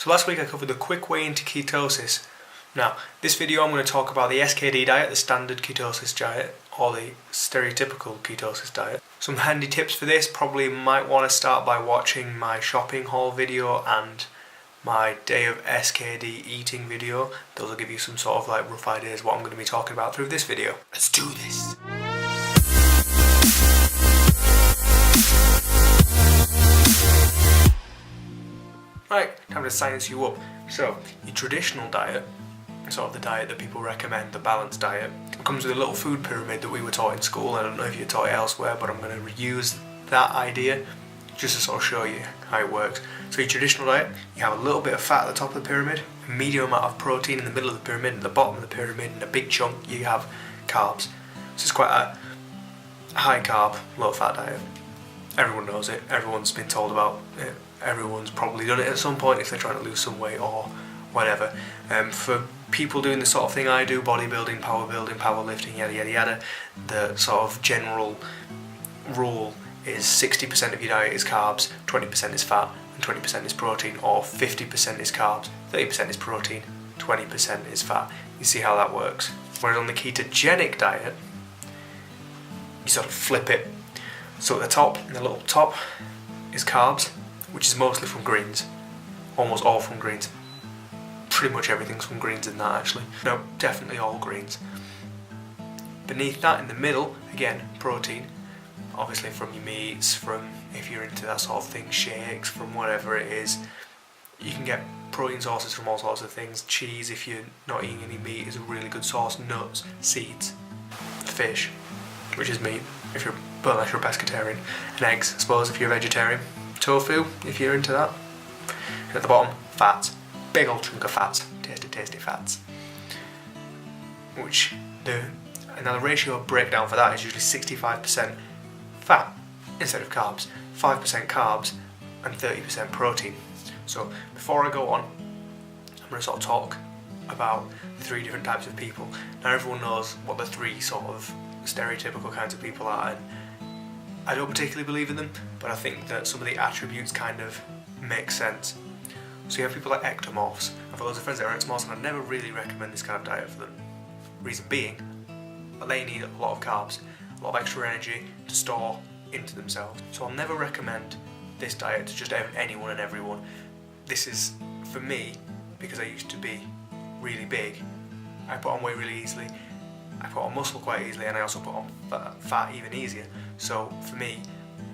So last week I covered the quick way into ketosis. Now, this video I'm going to talk about the SKD diet, the standard ketosis diet, or the stereotypical ketosis diet. Some handy tips for this: probably might want to start by watching my shopping haul video and my day of SKD eating video. Those will give you some sort of like rough ideas what I'm going to be talking about through this video. Let's do this! Right, time to science you up. So, your traditional diet, sort of the diet that people recommend, the balanced diet, comes with a little food pyramid that we were taught in school. I don't know if you're taught it elsewhere, but I'm going to reuse that idea just to sort of show you how it works. So your traditional diet, you have a little bit of fat at the top of the pyramid, a medium amount of protein in the middle of the pyramid, and at the bottom of the pyramid, and a big chunk you have carbs. So it's quite a high carb, low fat diet. Everyone knows it, everyone's been told about it, everyone's probably done it at some point if they're trying to lose some weight or whatever. For people doing the sort of thing I do, bodybuilding, powerlifting, yada yada yada, the sort of general rule is 60% of your diet is carbs, 20% is fat, and 20% is protein, or 50% is carbs, 30% is protein, 20% is fat. You see how that works. Whereas on the ketogenic diet, you sort of flip it. So at the top, in the little top, is carbs, which is mostly from greens, almost all from greens. Pretty much everything's from greens in that actually. No, definitely all greens. Beneath that, in the middle, again, protein. Obviously from your meats, from, if you're into that sort of thing, shakes, from whatever it is. You can get protein sources from all sorts of things. Cheese, if you're not eating any meat, is a really good source. Nuts, seeds, fish, which is meat, unless you're a pescatarian. And eggs, I suppose, if you're a vegetarian. Tofu, if you're into that. And at the bottom, fats. Big old chunk of fats. Tasty fats. Now the ratio breakdown for that is usually 65% fat instead of carbs, 5% carbs and 30% protein. So before I go on, I'm going to sort of talk about the three different types of people. Now everyone knows what the three sort of stereotypical kinds of people are, and I don't particularly believe in them, but I think that some of the attributes kind of make sense. So you have people like ectomorphs. I've got loads of friends that are ectomorphs, and I never really recommend this kind of diet for them. Reason being, they need a lot of carbs, a lot of extra energy to store into themselves. So I'll never recommend this diet to just anyone and everyone. This is, for me, because I used to be really big, I put on weight really easily, I put on muscle quite easily, and I also put on fat even easier. So for me,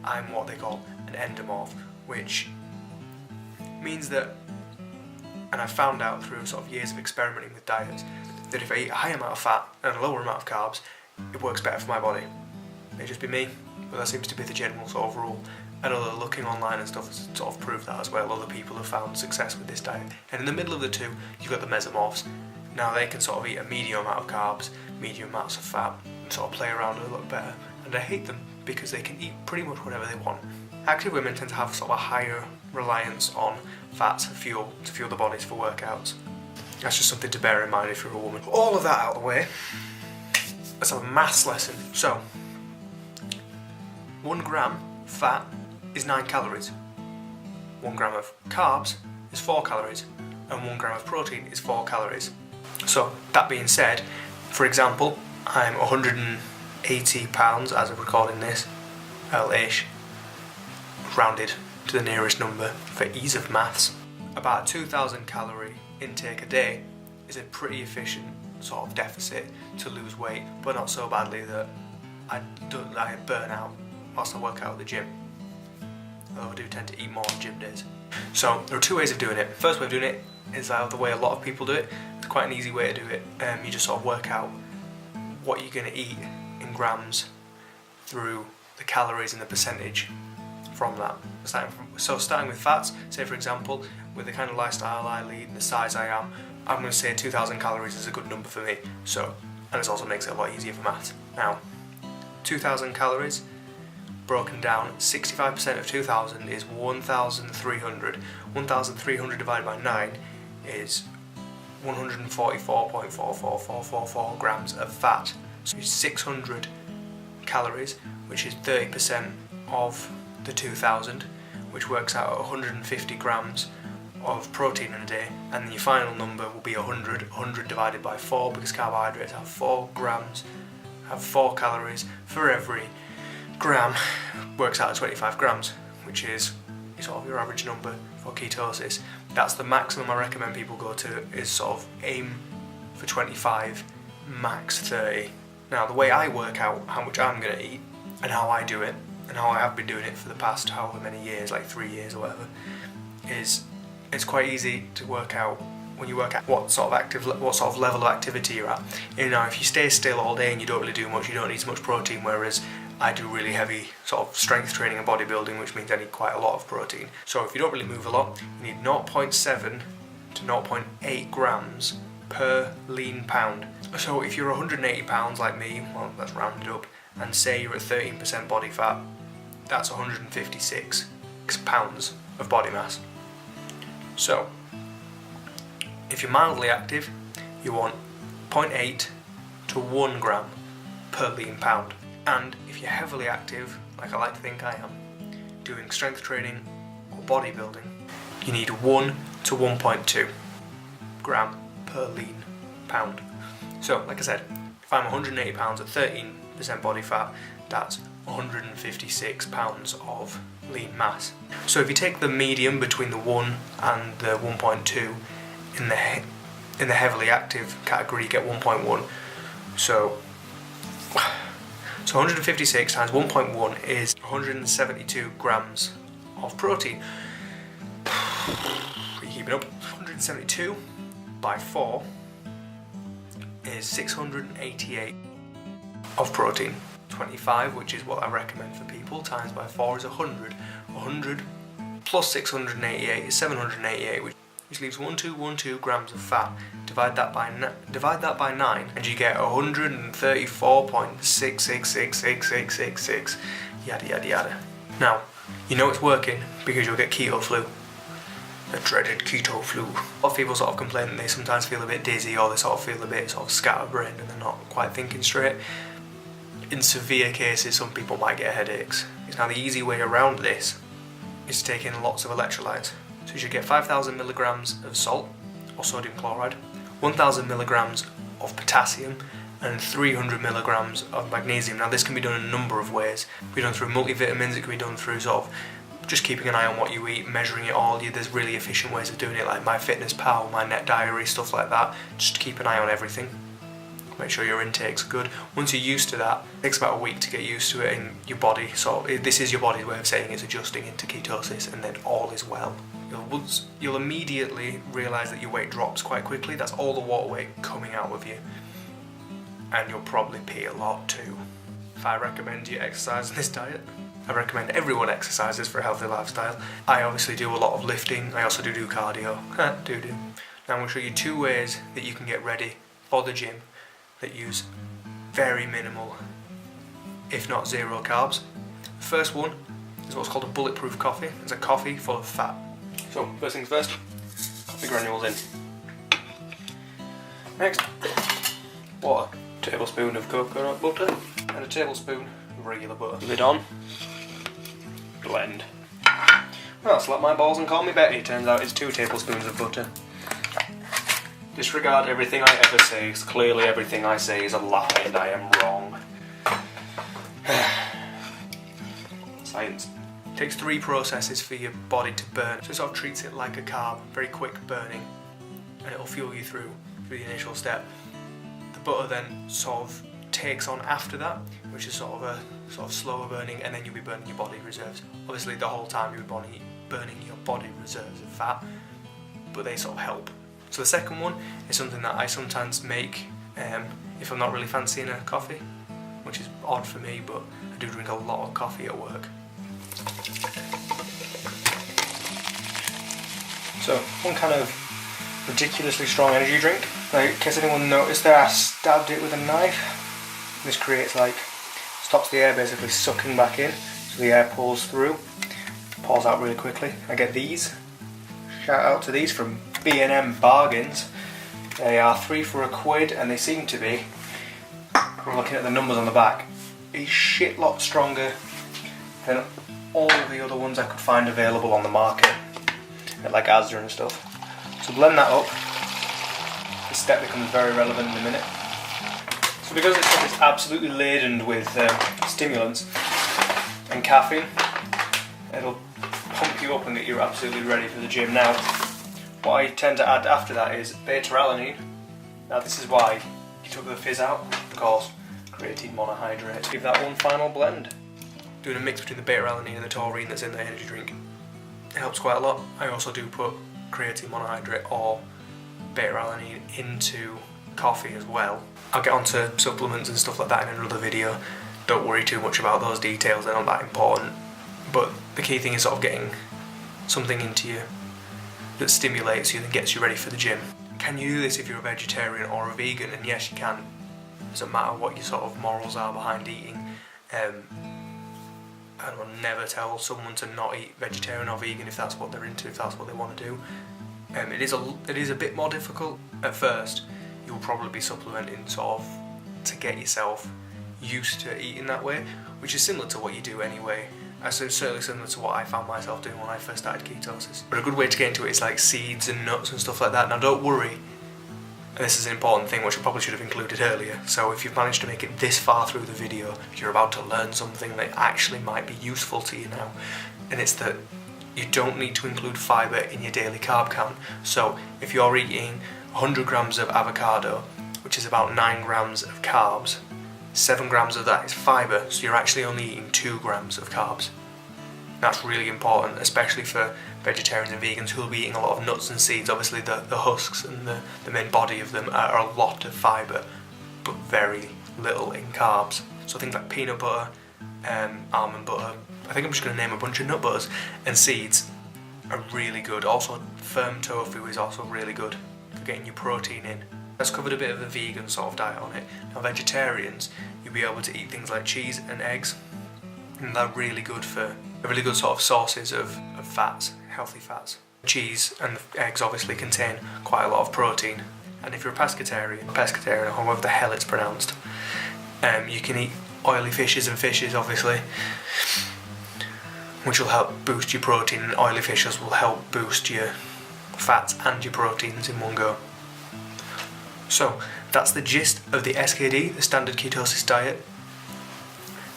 I'm what they call an endomorph, which means that, and I found out through sort of years of experimenting with diets, that if I eat a high amount of fat and a lower amount of carbs, it works better for my body. It may just be me, but that seems to be the general sort of rule. I know that looking online and stuff has sort of proved that as well. Other people have found success with this diet. And in the middle of the two, you've got the mesomorphs. Now they can sort of eat a medium amount of carbs, medium amounts of fat, and sort of play around a little better. And I hate them because they can eat pretty much whatever they want. Active women tend to have sort of a higher reliance on fats for fuel, to fuel the bodies for workouts. That's just something to bear in mind if you're a woman. All of that out of the way, let's have a maths lesson. So, 1 gram fat is 9 calories. 1 gram of carbs is 4 calories. And 1 gram of protein is 4 calories. So, that being said, for example, I'm 180 pounds as of recording this, ish, rounded to the nearest number for ease of maths. About a 2,000 calorie intake a day is a pretty efficient sort of deficit to lose weight, but not so badly that I burn out whilst I work out at the gym. Although I do tend to eat more on gym days. So there are two ways of doing it. First way of doing it is the way a lot of people do it. It's quite an easy way to do it. You just sort of work out what you're going to eat in grams through the calories and the percentage from that. Starting with fats, say for example, with the kind of lifestyle I lead and the size I am, I'm going to say 2,000 calories is a good number for me. So, and it also makes it a lot easier for maths. Now, 2,000 calories broken down, 65% of 2,000 is 1,300. 1,300 divided by 9 is 144.44444 grams of fat. So it's 600 calories, which is 30% of the 2,000, which works out at 150 grams of protein in a day, and then your final number will be 100. 100 divided by 4, because carbohydrates have 4 grams, have 4 calories for every gram, works out at 25 grams, which is sort of your average number for ketosis. That's the maximum I recommend people go to, is sort of aim for 25, max 30. Now the way I work out how much I'm going to eat and how I do it, and how I have been doing it for the past however many years, like 3 years or whatever, is it's quite easy to work out when you work out what sort of level of activity you're at. You know, if you stay still all day and you don't really do much, you don't need as much protein, whereas I do really heavy sort of strength training and bodybuilding, which means I need quite a lot of protein. So if you don't really move a lot, you need 0.7 to 0.8 grams per lean pound. So if you're 180 pounds like me, well, that's rounded up, and say you're at 13% body fat, that's 156 pounds of body mass. So if you're mildly active, you want 0.8 to 1 gram per lean pound. And if you're heavily active, like I like to think I am, doing strength training or bodybuilding, you need 1 to 1.2 gram per lean pound. So, like I said, if I'm 180 pounds at 13% body fat, that's 156 pounds of lean mass. So if you take the medium between the 1 and the 1.2 in the heavily active category, you get 1.1. So 156 times 1.1 is 172 grams of protein. Are you keeping up? 172 by 4 is 688 of protein. 25, which is what I recommend for people, times by 4 is 100. 100 plus 688 is 788, which leaves 1212 grams of fat. Divide that by 9, and you get 134.6666666, yada yada yada. Now, you know it's working because you'll get keto flu. The dreaded keto flu. A lot of people sort of complain that they sometimes feel a bit dizzy, or they sort of feel a bit sort of scatterbrained and they're not quite thinking straight. In severe cases, some people might get headaches. Now the easy way around this is to take in lots of electrolytes. So you should get 5,000 milligrams of salt, or sodium chloride, 1,000 milligrams of potassium, and 300 milligrams of magnesium. Now this can be done in a number of ways. It can be done through multivitamins, it can be done through sort of just keeping an eye on what you eat, measuring it all. There's really efficient ways of doing it, like MyFitnessPal, my Net Diary, stuff like that. Just keep an eye on everything. Make sure your intake's good. Once you're used to that, it takes about a week to get used to it in your body. So this is your body's way of saying it's adjusting into ketosis, and then all is well. You'll immediately realise that your weight drops quite quickly. That's all the water weight coming out of you. And you'll probably pee a lot too. If I recommend you exercise in this diet, I recommend everyone exercises for a healthy lifestyle. I obviously do a lot of lifting. I also do cardio. Now I'm going to show you 2 ways that you can get ready for the gym that use very minimal, if not 0 carbs. The first one is what's called a bulletproof coffee. It's a coffee full of fat. So first things first, coffee granules in. Next, water, a tablespoon of coconut butter and a tablespoon of regular butter. Lid on, blend. Well, slap my balls and call me Betty. Turns out it's 2 tablespoons of butter. Disregard everything I ever say, because clearly everything I say is a lie and I am wrong. Science. It takes 3 processes for your body to burn, so it sort of treats it like a carb, very quick burning, and it'll fuel you through the initial step. The butter then sort of takes on after that, which is sort of slower burning, and then you'll be burning your body reserves. Obviously the whole time you'll be burning your body reserves of fat, but they sort of help. So the second one is something that I sometimes make if I'm not really fancying a coffee, which is odd for me, but I do drink a lot of coffee at work. So one kind of ridiculously strong energy drink. Now, in case anyone noticed there, I stabbed it with a knife. This creates stops the air basically sucking back in, so the air pulls through, pours out really quickly. I get these. Shout out to these from B&M Bargains. They are 3 for £1, and they seem to be, we're looking at the numbers on the back, a shit lot stronger than all of the other ones I could find available on the market. like Asda and stuff. So blend that up. This step becomes very relevant in a minute. So because this stuff is absolutely laden with stimulants and caffeine, it'll pump you up and get you absolutely ready for the gym. Now, what I tend to add after that is beta-alanine. Now this is why you took the fizz out, because creatine monohydrate. Give that one final blend. Doing a mix between the beta-alanine and the taurine that's in the energy drink, it helps quite a lot. I also do put creatine monohydrate or beta-alanine into coffee as well. I'll get onto supplements and stuff like that in another video. Don't worry too much about those details, they're not that important. But the key thing is sort of getting something into you that stimulates you and gets you ready for the gym. Can you do this if you're a vegetarian or a vegan? And yes, you can. It doesn't matter what your sort of morals are behind eating. I will never tell someone to not eat vegetarian or vegan if that's what they're into, if that's what they want to do. It is a bit more difficult at first. You'll probably be supplementing sort of to get yourself used to eating that way, which is similar to what you do anyway. Certainly similar to what I found myself doing when I first started ketosis. But a good way to get into it is like seeds and nuts and stuff like that. Now don't worry, and this is an important thing which I probably should have included earlier, so if you've managed to make it this far through the video, you're about to learn something that actually might be useful to you now, and it's that you don't need to include fibre in your daily carb count. So if you're eating 100 grams of avocado, which is about 9 grams of carbs, 7 grams of that is fibre, so you're actually only eating 2 grams of carbs. That's really important, especially for vegetarians and vegans who will be eating a lot of nuts and seeds. Obviously the husks and the main body of them are a lot of fibre, but very little in carbs. So things like peanut butter, almond butter, I think I'm just going to name a bunch of nut butters, and seeds are really good. Also firm tofu is also really good for getting your protein in. That's covered a bit of the vegan sort of diet on it. Now vegetarians, you'll be able to eat things like cheese and eggs, and they're really good sort of sources of fats, healthy fats. Cheese and eggs obviously contain quite a lot of protein, and if you're a pescatarian, or however the hell it's pronounced, you can eat oily fishes and fishes obviously, which will help boost your protein, and oily fishes will help boost your fats and your proteins in one go. So that's the gist of the SKD, the standard ketosis diet.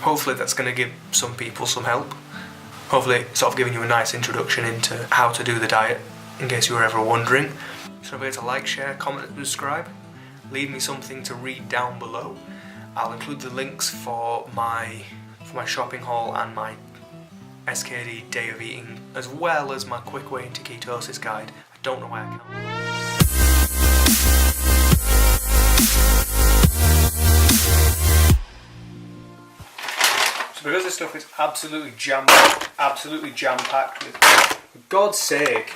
Hopefully that's going to give some people some help. Hopefully it's sort of giving you a nice introduction into how to do the diet, in case you were ever wondering. So don't forget to like, share, comment and subscribe. Leave me something to read down below. I'll include the links for my shopping haul and my SKD day of eating, as well as my quick way into ketosis guide. I don't know why I can't. Because this stuff is absolutely jam-packed with, for God's sake.